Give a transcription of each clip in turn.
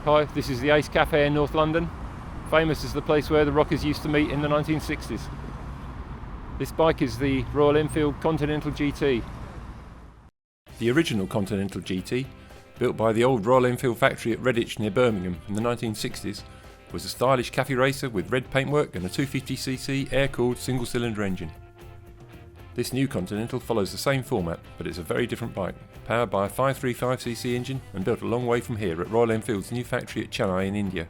Hi, this is the Ace Cafe in North London, famous as the place where the rockers used to meet in the 1960s. This bike is the Royal Enfield Continental GT. The original Continental GT, built by the old Royal Enfield factory at Redditch near Birmingham in the 1960s, was a stylish cafe racer with red paintwork and a 250cc air-cooled single-cylinder engine. This new Continental follows the same format, but it's a very different bike, powered by a 535cc engine and built a long way from here at Royal Enfield's new factory at Chennai in India.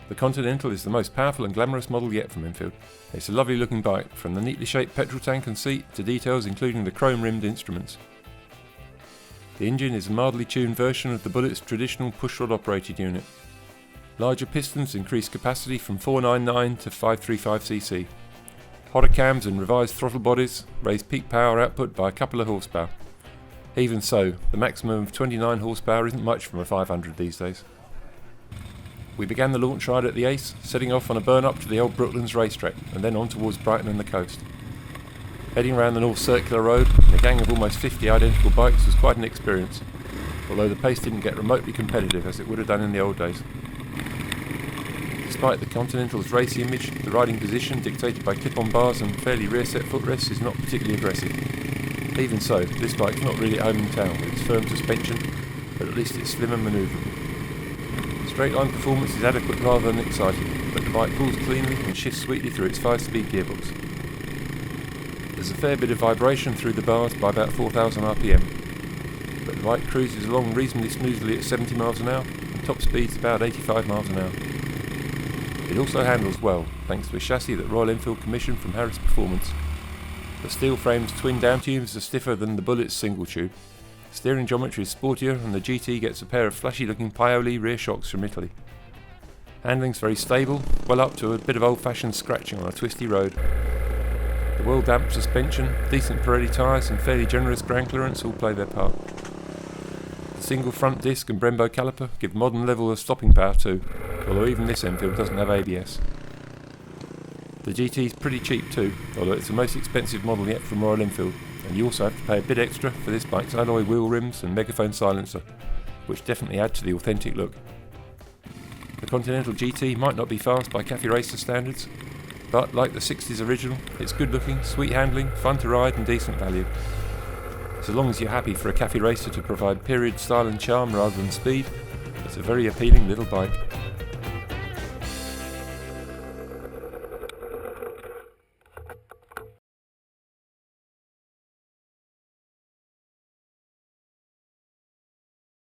The Continental is the most powerful and glamorous model yet from Enfield. It's a lovely looking bike, from the neatly shaped petrol tank and seat to details including the chrome rimmed instruments. The engine is a mildly tuned version of the Bullett's traditional pushrod operated unit. Larger pistons increase capacity from 499 to 535cc. Hotter cams and revised throttle bodies raise peak power output by a couple of horsepower. Even so, the maximum of 29 horsepower isn't much from a 500 these days. We began the launch ride at the Ace, setting off on a burn up to the old Brooklands racetrack and then on towards Brighton and the coast. Heading around the North Circular Road in a gang of almost 50 identical bikes was quite an experience, although the pace didn't get remotely competitive as it would have done in the old days. Despite the Continental's racy image, the riding position, dictated by clip-on bars and fairly rear-set footrests, is not particularly aggressive. Even so, this bike's not really at home in town with its firm suspension, but at least it's slim and manoeuvrable. Straight-line performance is adequate rather than exciting, but the bike pulls cleanly and shifts sweetly through its 5-speed gearbox. There's a fair bit of vibration through the bars by about 4,000 RPM, but the bike cruises along reasonably smoothly at 70 miles an hour, and top speed's about 85 miles an hour. It also handles well, thanks to a chassis that Royal Enfield commissioned from Harris Performance. The steel frame's twin down tubes are stiffer than the Bullett's single tube. Steering geometry is sportier and the GT gets a pair of flashy looking Paoli rear shocks from Italy. Handling's very stable, well up to a bit of old fashioned scratching on a twisty road. The well damped suspension, decent Pirelli tyres and fairly generous ground clearance all play their part. The single front disc and Brembo caliper give modern level of stopping power too, although even this Enfield doesn't have ABS. The GT's pretty cheap too, although it's the most expensive model yet from Royal Enfield, and you also have to pay a bit extra for this bike's alloy wheel rims and megaphone silencer, which definitely add to the authentic look. The Continental GT might not be fast by cafe racer standards, but like the 60s original, it's good looking, sweet handling, fun to ride and decent value. So long as you're happy for a cafe racer to provide period style and charm rather than speed, it's a very appealing little bike.